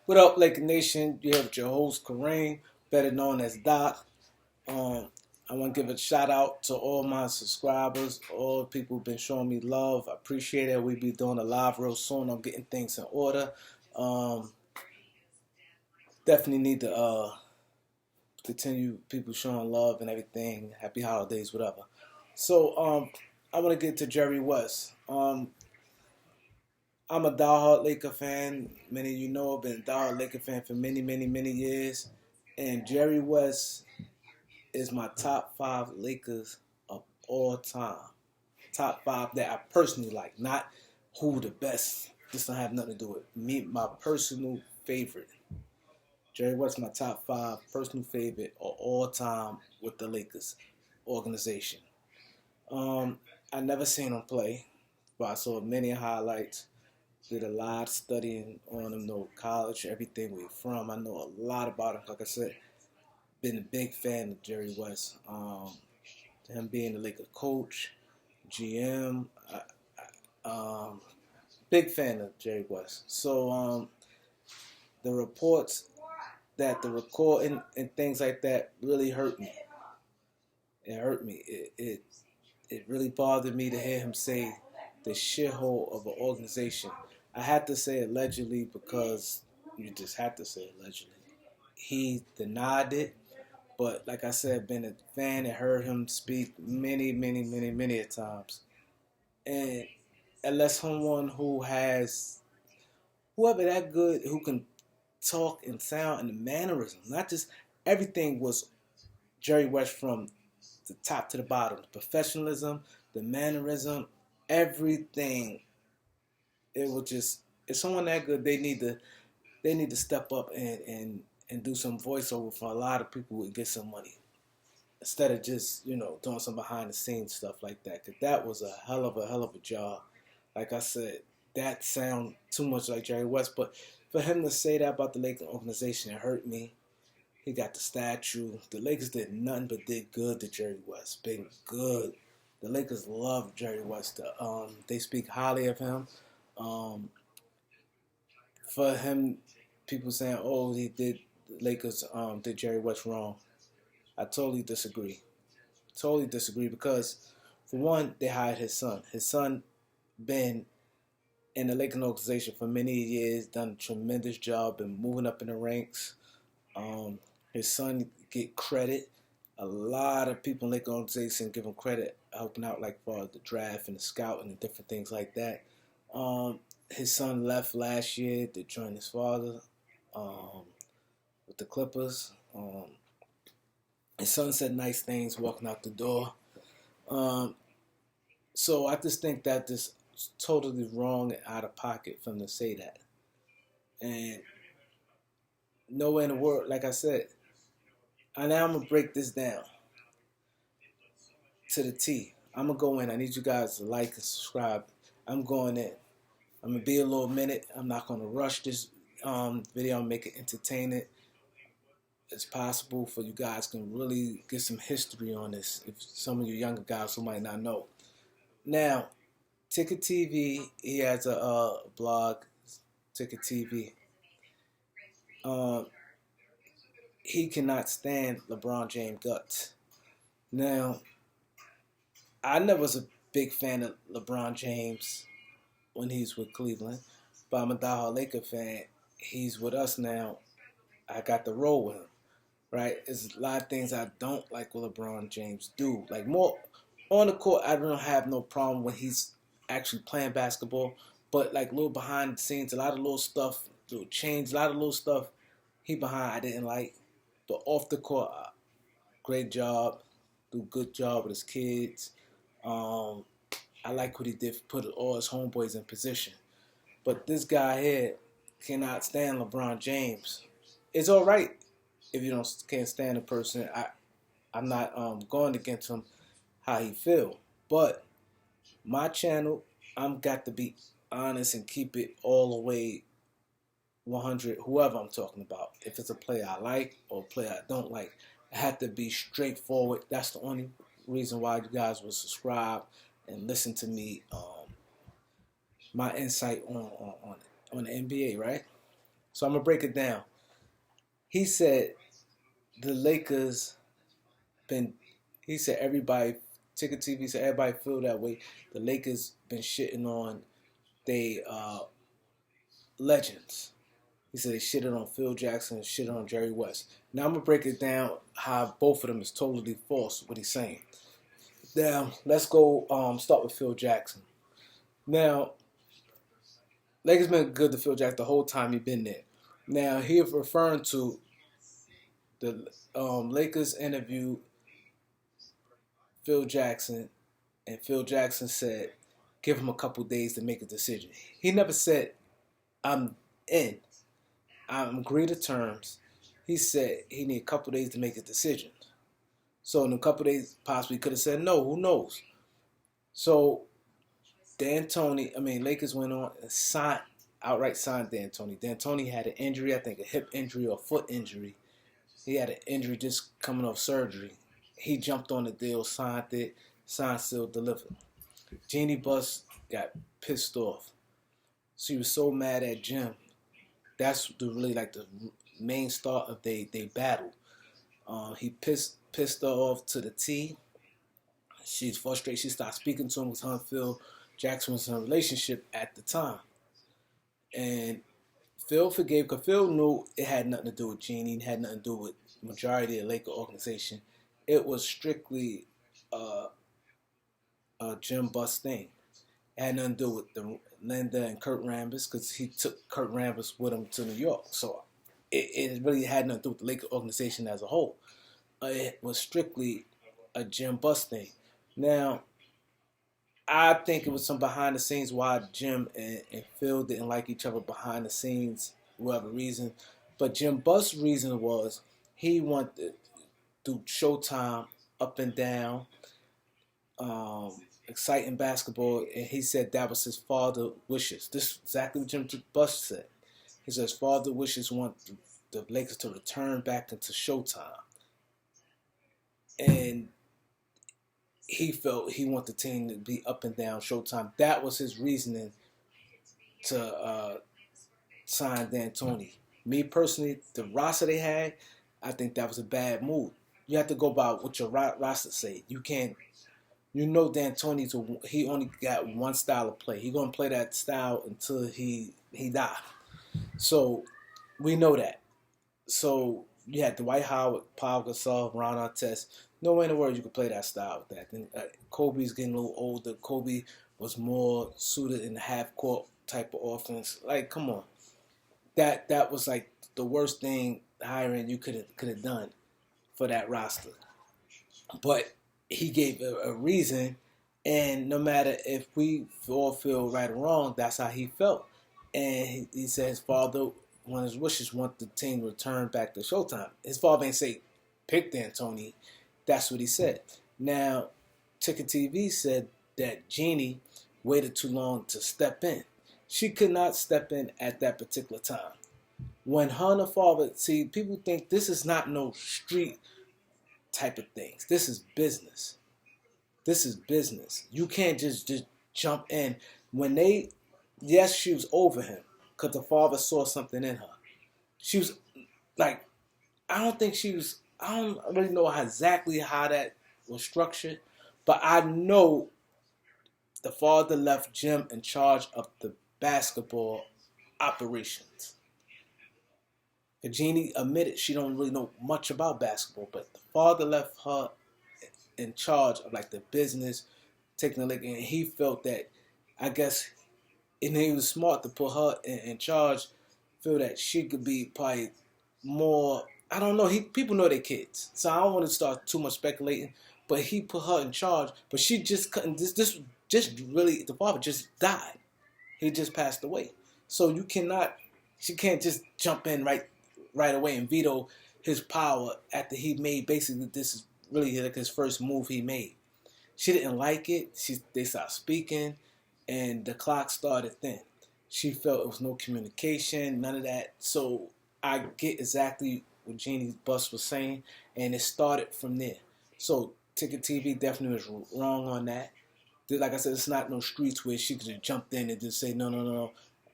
What up, Lake Nation? You have your host Kareem, better known as Doc. Um, I want to give a shout out to all my subscribers, all the people who've been showing me love. I appreciate it. We'll be doing a live real soon. I'm getting things in order. Um, Definitely need to continue people showing love and everything. Happy holidays, whatever. So I want to get to Jerry West. I'm a diehard Laker fan. Many of you know I've been a diehard Laker fan for many, many, many years. And Jerry West is my top five Lakers of all time. Top five that I personally like, not who the best. This don't have nothing to do with me. My personal favorite. Jerry West, my top five personal favorite of all time with the Lakers organization. Um, I never seen him play, but I saw many highlights. Did a lot of studying on him, know college, everything where he's from. I know a lot about him. Like I said, been a big fan of Jerry West. Him being the Laker coach, GM, big fan of Jerry West. So the reports that the recording and things like that really hurt me. It hurt me. It really bothered me to hear him say the shithole of an organization. I had to say allegedly because you just had to say allegedly. He denied it, but like I said, been a fan and heard him speak many, many, many, many a times. And unless someone who has whoever that good who can talk and sound and the mannerism, not just everything was Jerry West from the top to the bottom. The professionalism, the mannerism, everything. It was just if someone that good, they need to step up and do some voiceover for a lot of people and get some money instead of just doing some behind the scenes stuff like that. Cause that was a hell of a job. Like I said, that sound too much like Jerry West. But for him to say that about the Lakers organization, it hurt me. He got the statue. The Lakers did nothing but did good to Jerry West. Been good. The Lakers love Jerry West. They speak highly of him. Um, for him, people saying, "Oh, he did the Lakers did Jerry West wrong." I totally disagree. Totally disagree because, for one, they hired his son. His son been in the Lakers organization for many years, done a tremendous job, been moving up in the ranks. Um, his son get credit. A lot of people in Lakers organization give him credit, helping out like for the draft and the scouting and different things like that. Um, his son left last year to join his father um, with the Clippers. His son said nice things walking out the door. Um, so I just think that this is totally wrong and out of pocket for him to say that. And nowhere in the world, like I said, and now I'm gonna break this down to the T. I'm gonna go in. I need you guys to like and subscribe. I'm going in. I'm gonna be a little minute. I'm not gonna rush this video. I'm make it entertaining as possible for you guys can really get some history on this. If some of you younger guys who might not know. Now, Ticket TV, he has a blog, Ticket TV. He cannot stand LeBron James guts. Now, I never was a big fan of LeBron James when he's with Cleveland, but I'm a diehard Laker fan. He's with us now. I got to roll with him, right? There's a lot of things I don't like what LeBron James do. Like more on the court, I don't have no problem when he's actually playing basketball, but like little behind the scenes, a lot of little stuff, little change, a lot of little stuff he behind I didn't like. But off the court, great job, do good job with his kids. Um, I like what he did, put all his homeboys in position. But this guy here cannot stand LeBron James. It's all right if you can't stand a person. I'm not going against him how he feel, but my channel, I'm got to be honest and keep it all the way 100. Whoever I'm talking about, if it's a player I like or a player I don't like, I have to be straightforward. That's the only reason why you guys will subscribe and listen to me. My insight on the NBA, right? So I'm gonna break it down. He said the Lakers been. He said everybody. Ticket TV said everybody feel that way. The Lakers been shitting on they legends. He said they shitted on Phil Jackson and shitted on Jerry West. Now I'm gonna break it down how both of them is totally false. What he's saying. Now let's go start with Phil Jackson. Now Lakers been good to Phil Jackson the whole time he been there. Now he referring to the Lakers interview Phil Jackson, and Phil Jackson said, "Give him a couple days to make a decision." He never said, "I'm in. I'm agree to terms." He said he need a couple days to make a decision. So in a couple days, possibly could have said no. Who knows? So Lakers went on and outright signed D'Antoni. D'Antoni had an injury, I think a hip injury or a foot injury. He had an injury just coming off surgery. He jumped on the deal, signed it, signed, sealed, delivered. Jeannie Buss got pissed off. She was so mad at Jim. That's really like the main start of they battle. He pissed her off to the T. She's frustrated. She started speaking to him because her and Phil Jackson was in a relationship at the time. And Phil forgave because Phil knew it had nothing to do with Jeannie. It had nothing to do with the majority of the Laker organization. It was strictly a Jim Buss thing. It had nothing to do with the Linda and Kurt Rambis because he took Kurt Rambis with him to New York. So it really had nothing to do with the Laker organization as a whole. It was strictly a Jim Buss thing. Now, I think it was some behind the scenes why Jim and Phil didn't like each other behind the scenes, whatever reason. But Jim Buss' reason was he wanted to do Showtime up and down, exciting basketball, and he said that was his father's wishes. This is exactly what Jim Buss said. He said his father wishes want the Lakers to return back into Showtime. And he felt he wanted the team to be up and down Showtime. That was his reasoning to sign D'Antoni. Me personally, the roster they had, I think that was a bad move. You have to go by what your roster say. You can't. You know D'Antoni, he only got one style of play. He gonna play that style until he die. So we know that. So you had Dwight Howard, Paul Gasol, Ron Artest. No way in the world you could play that style with that. Then, Kobe's getting a little older. Kobe was more suited in the half-court type of offense. Like, come on. That was like the worst thing hiring you could have done for that roster. But he gave a reason, and no matter if we all feel right or wrong, that's how he felt. And he said his father, one of his wishes, want the team to return back to Showtime. His father ain't say pick D'Antoni. That's what he said. Now, Ticket TV said that Jeannie waited too long to step in. She could not step in at that particular time. When her and her father, see, people think this is not no street type of things. This is business. This is business. You can't just jump in. When yes, she was over him because the father saw something in her. She was like, I don't really know exactly how that was structured, but I know the father left Jim in charge of the basketball operations. And Jeannie admitted she don't really know much about basketball, but the father left her in charge of like the business, taking the league, and he felt that, I guess, and he was smart to put her in charge, feel that she could be probably more, I don't know, people know their kids, so I don't want to start too much speculating, but he put her in charge, but she just couldn't, this just really, the father just died. He just passed away. So she can't just jump in right away and veto his power after he made, basically, this is really like his first move he made. She didn't like it. They stopped speaking, and the clock started then. She felt it was no communication, none of that. So I get exactly what Jeannie Buss was saying, and it started from there. So Ticket TV definitely was wrong on that. Like I said, it's not no streets where she could have jumped in and just say, no.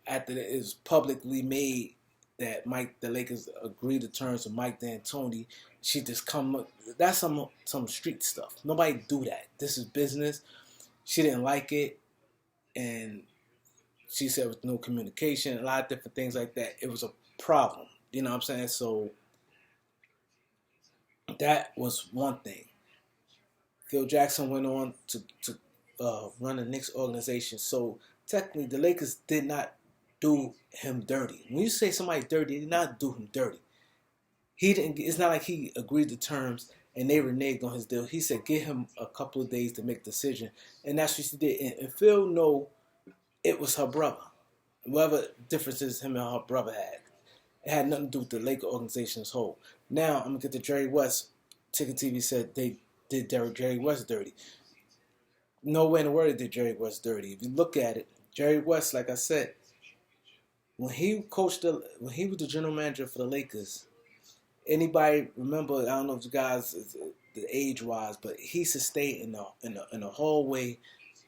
After it was publicly made that the Lakers agreed to terms with Mike D'Antoni. She just come up. That's some street stuff. Nobody do that. This is business. She didn't like it, and she said with no communication, a lot of different things like that. It was a problem. You know what I'm saying? So that was one thing. Phil Jackson went on to run the Knicks organization. So technically, the Lakers did not do him dirty. When you say somebody dirty, they did not do him dirty. He didn't. It's not like he agreed to terms and they reneged on his deal. He said, "Give him a couple of days to make a decision," and that's what she did. And Phil know it was her brother. Whatever differences him and her brother had, it had nothing to do with the Laker organization as a whole. Now I'm gonna get to Jerry West. Ticket TV said they did Jerry West dirty. Nowhere in the world did Jerry West dirty. If you look at it, Jerry West, like I said, when he was the general manager for the Lakers, anybody remember? I don't know if you guys, the age wise, but he used to stay in the hallway,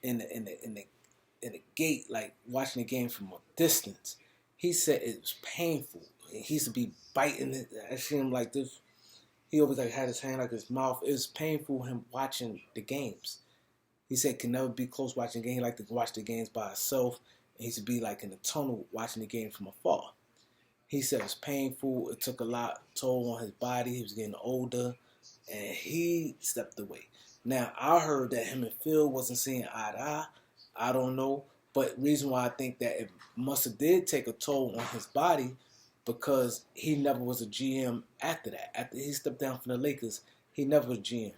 in the gate, like watching the game from a distance. He said it was painful. He used to be biting it. I see him like this. He always like had his hand like his mouth. It was painful him watching the games. He said can never be close watching the game. He liked to watch the games by himself. He used to be like in the tunnel watching the game from afar. He said it was painful. It took a lot toll on his body. He was getting older, and he stepped away. Now I heard that him and Phil wasn't seeing eye to eye. I don't know, but reason why I think that it must have did take a toll on his body because he never was a GM after that. After he stepped down from the Lakers, he never was GM.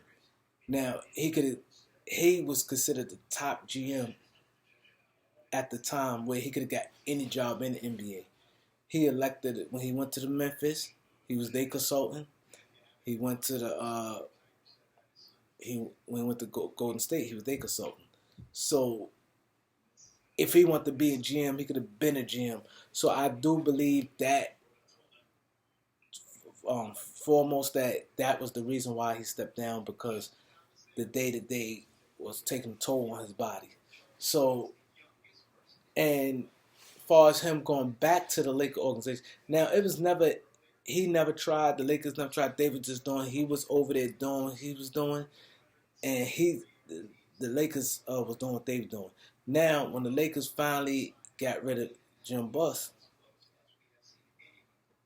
Now he was considered the top GM at the time where he could have got any job in the NBA. He elected it when he went to the Memphis. He was their consultant. He went to when he went to Golden State. He was their consultant. So if he wanted to be a GM, he could have been a GM. So I do believe that foremost that was the reason why he stepped down because the day-to-day was taking a toll on his body. So, and as far as him going back to the Lakers organization, now it was never, he never tried, the Lakers never tried, they were just doing, he was over there doing what he was doing, and the Lakers was doing what they were doing. Now, when the Lakers finally got rid of Jim Buss,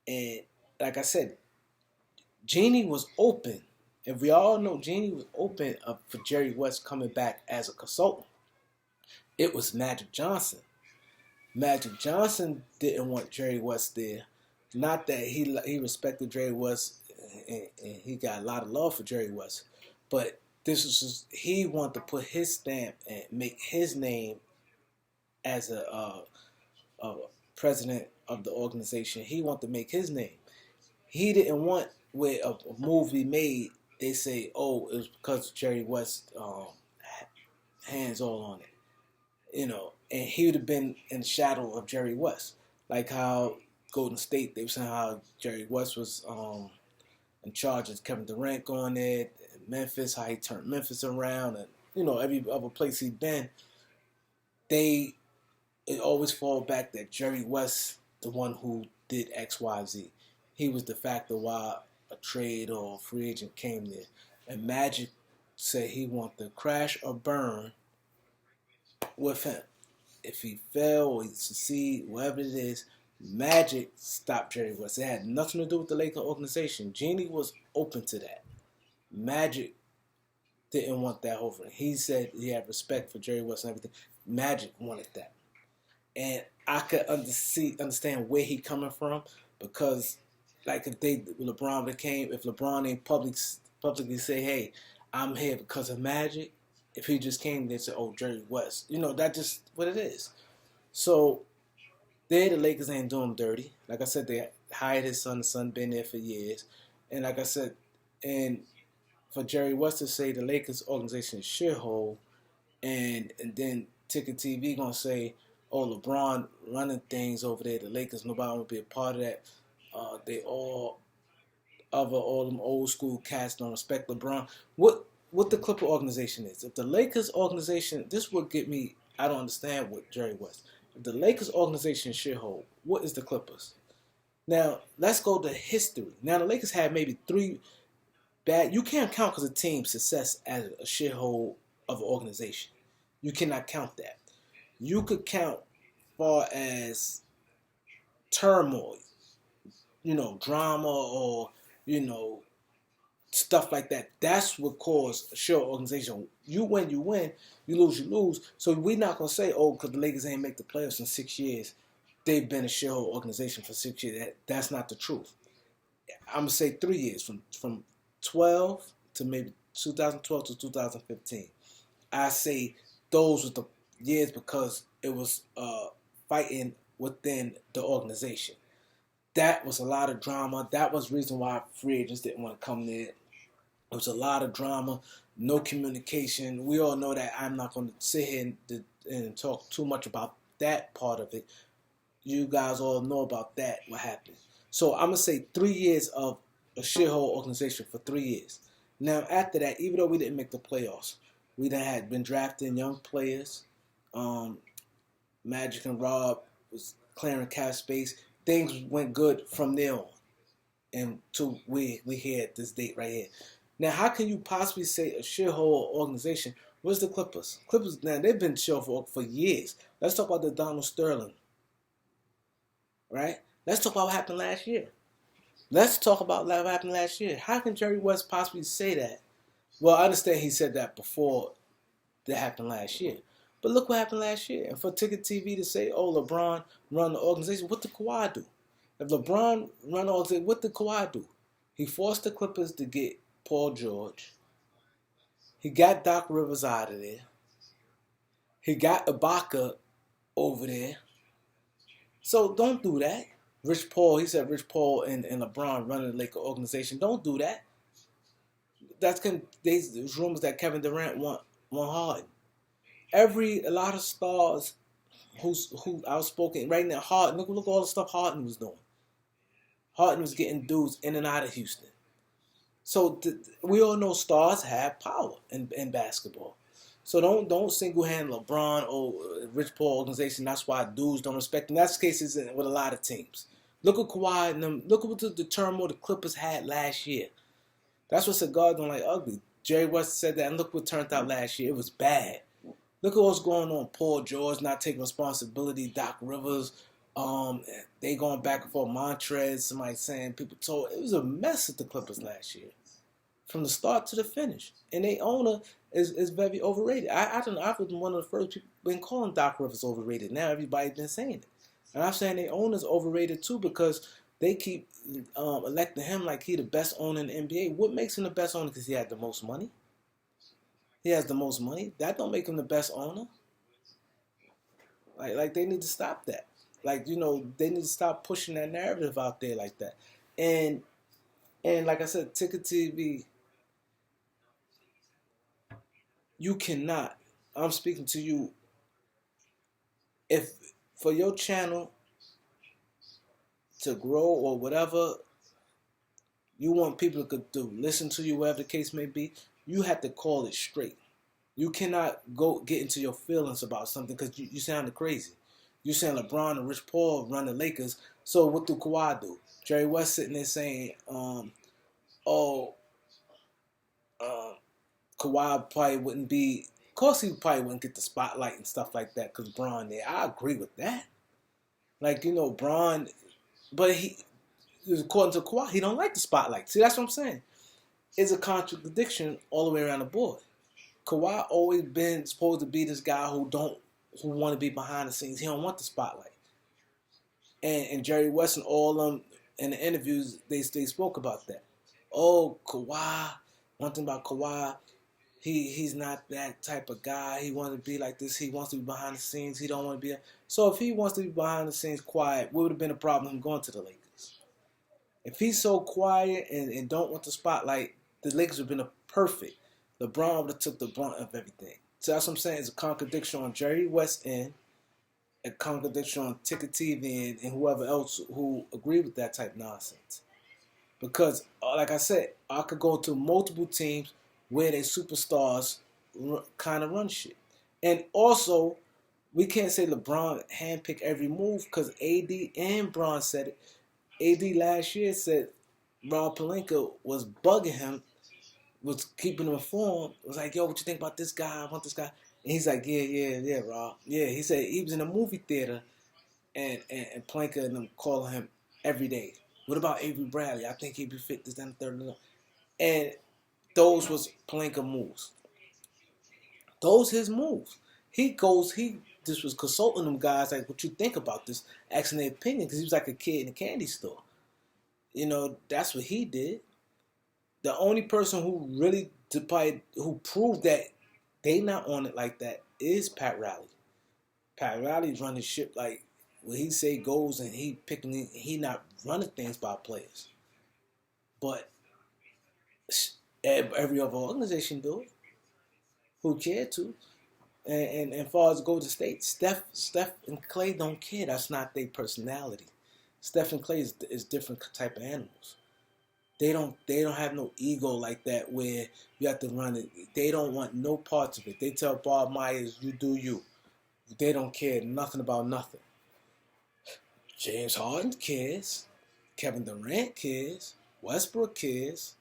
and like I said, Jeannie was open. And we all know Jeannie was open for Jerry West coming back as a consultant. It was Magic Johnson. Magic Johnson didn't want Jerry West there. Not that he respected Jerry West and he got a lot of love for Jerry West. But this was just, he wanted to put his stamp and make his name as a president of the organization. He wanted to make his name. He didn't want where a movie made, they say, oh, it was because Jerry West hands all on it. You know, and he would have been in the shadow of Jerry West. Like how Golden State, they were saying how Jerry West was in charge of Kevin Durant going there, and Memphis, how he turned Memphis around, and, you know, every other place he'd been. It always fall back that Jerry West, the one who did X, Y, Z. He was the factor why a trade or a free agent came there. And Magic said he wanted to crash or burn with him. If he fell or he succeed, whatever it is, Magic stopped Jerry West. It had nothing to do with the Lakers organization. Jeannie was open to that. Magic didn't want that over. He said he had respect for Jerry West and everything. Magic wanted that. And I could understand where he coming from because, like, if LeBron ain't publicly say, hey, I'm here because of Magic, if he just came there and said, oh, Jerry West, you know, that's just what it is. So, the Lakers ain't doing him dirty. Like I said, they hired his son. The son been there for years. And like I said, and for Jerry West to say the Lakers organization is shithole, and then Ticket TV gonna say, oh, LeBron running things over there, the Lakers, nobody want to be a part of that. They all them old school cats don't respect LeBron. What the Clipper organization is. If the Lakers organization, this would get me, I don't understand what Jerry West. If the Lakers organization is shithole, what is the Clippers? Now let's go to history. Now the Lakers had maybe three bad. You can't count because a team's success as a shithole of an organization. You cannot count that. You could count far as turmoil, drama or you know stuff like that. That's what caused a short organization. You win, you win. You lose, you lose. So we're not gonna say, oh, because the Lakers ain't make the playoffs in 6 years, they've been a shithole organization for 6 years. That's not the truth. I'm gonna say 3 years from 12 to maybe 2012 to 2015. I say those were the years because it was fighting within the organization. That was a lot of drama. That was the reason why free agents didn't want to come there. It was a lot of drama, no communication. We all know that. I'm not going to sit here and talk too much about that part of it. You guys all know about that, what happened. So I'm going to say 3 years of a shithole organization for 3 years. Now, after that, even though we didn't make the playoffs, we then had been drafting young players. Magic and Rob was clearing cap space. Things went good from there on. And to we here at this date right here. Now, how can you possibly say a shithole organization? Where's the Clippers? Clippers, now, they've been chill for years. Let's talk about the Donald Sterling. Right? Let's talk about what happened last year. Let's talk about what happened last year. How can Jerry West possibly say that? Well, I understand he said that before that happened last year. But look what happened last year. And for Ticket TV to say, oh, LeBron run the organization, what did Kawhi do? If LeBron run the organization, what did Kawhi do? He forced the Clippers to get Paul George. He got Doc Rivers out of there. He got Ibaka over there. So don't do that. Rich Paul, he said Rich Paul and LeBron running the Lakers organization. Don't do that. There's rumors that Kevin Durant want Harden. A lot of stars who outspoken right now. Harden, look all the stuff Harden was doing. Harden was getting dudes in and out of Houston. So we all know stars have power in basketball. So don't single hand LeBron or Rich Paul organization. That's why dudes don't respect them. That's the case with a lot of teams. Look at Kawhi and them. Look at the turmoil the Clippers had last year. That's what cigars don't like ugly. Jerry West said that, and look what turned out last year. It was bad. Look at what's going on. Paul George not taking responsibility. Doc Rivers, they going back and forth. Montrez, somebody saying people told it was a mess at the Clippers last year, from the start to the finish. And their owner is very overrated. I was one of the first people been calling Doc Rivers overrated. Now everybody's been saying it, and I'm saying their owner's overrated too because they keep electing him like he the best owner in the NBA. What makes him the best owner? Because he had the most money. He has the most money. That don't make him the best owner. Like they need to stop that. They need to stop pushing that narrative out there like that. And like I said, Ticket TV, you cannot. I'm speaking to you. If for your channel to grow or whatever, you want people to listen to you, whatever the case may be, you have to call it straight. You cannot go get into your feelings about something because you sounded crazy. You saying LeBron and Rich Paul run the Lakers, so what do Kawhi do? Jerry West sitting there saying, Kawhi probably wouldn't be, of course he probably wouldn't get the spotlight and stuff like that because Bron there. I agree with that. Bron, but according to Kawhi, he don't like the spotlight. See, that's what I'm saying. It's a contradiction all the way around the board. Kawhi always been supposed to be this guy who want to be behind the scenes. He don't want the spotlight. And Jerry West and all them in the interviews, they spoke about that. Oh, Kawhi, one thing about Kawhi, he's not that type of guy. He wants to be like this. He wants to be behind the scenes. He don't want to be. So if he wants to be behind the scenes quiet, what would have been a problem him going to the Lakers? If he's so quiet and don't want the spotlight, the Lakers would have been perfect. LeBron would have took the brunt of everything. So that's what I'm saying. It's a contradiction on Jerry West end, a contradiction on Ticket TV and whoever else who agree with that type of nonsense. Because, like I said, I could go to multiple teams where they superstars kind of run shit. And also, we can't say LeBron handpick every move because AD and Bron said it. AD last year said Rob Pelinka was bugging him, was keeping him informed. Was like, yo, what you think about this guy? I want this guy. And he's like, yeah, Rob. Yeah, he said he was in a movie theater and Pelinka and them calling him every day. What about Avery Bradley? I think he'd be fit this and the third. And those was Pelinka moves. Those his moves. He just was consulting them guys like, what you think about this? Asking their opinion because he was like a kid in a candy store. You know, that's what he did. The only person who really who proved that they not on it like that is Pat Riley. Pat Riley's running ship like when he say goes and he not running things by players. But every other organization do it. Who care to? And as far as Golden State, Steph and Clay don't care. That's not their personality. Steph and Clay is different type of animals. They don't have no ego like that where you have to run it. They don't want no parts of it. They tell Bob Myers, you do you. They don't care nothing about nothing. James Harden cares. Kevin Durant cares. Westbrook cares.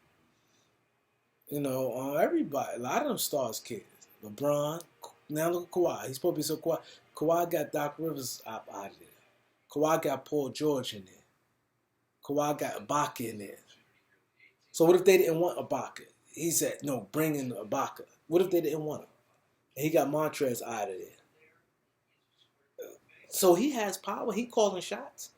You know, everybody. A lot of them stars cares. LeBron. Now look at Kawhi. He's supposed to be so quiet. Kawhi got Doc Rivers out of there. Kawhi got Paul George in there. Kawhi got Ibaka in there. So what if they didn't want Ibaka? He said, no, bring in Ibaka. What if they didn't want him? And he got Montrez out of there. So he has power. He calling shots.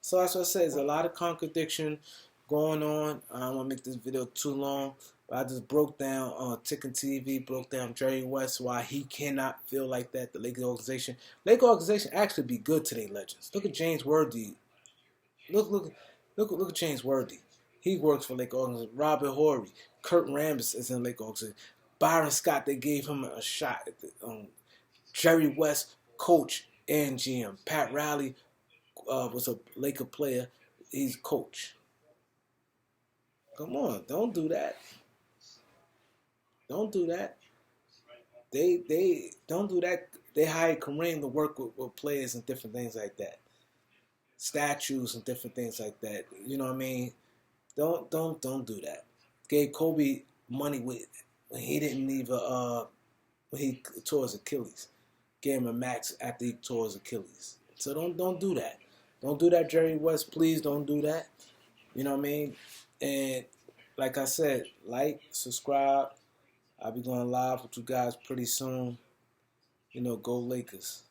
So that's what I said. There's a lot of contradiction going on. I don't want to make this video too long. But I just broke down on Ticket TV, broke down Jerry West, why he cannot feel like that. The Lakers organization. Lakers organization actually be good to their legends. Look at James Worthy. Look at James Worthy. He works for Lakers organization. Robert Horry. Kurt Rambis is in Lakers organization. Byron Scott, they gave him a shot. Jerry West, coach and GM. Pat Riley was a Laker player. He's coach. Come on, don't do that. Don't do that. They don't do that. They hired Kareem to work with players and different things like that. Statues and different things like that. You know what I mean? Don't do that. Gave Kobe money when he didn't even when he tore his Achilles. Gave him a max after he tore his Achilles. So don't do that. Don't do that, Jerry West. Please don't do that. You know what I mean? And like I said, like, subscribe. I'll be going live with you guys pretty soon. You know, go Lakers.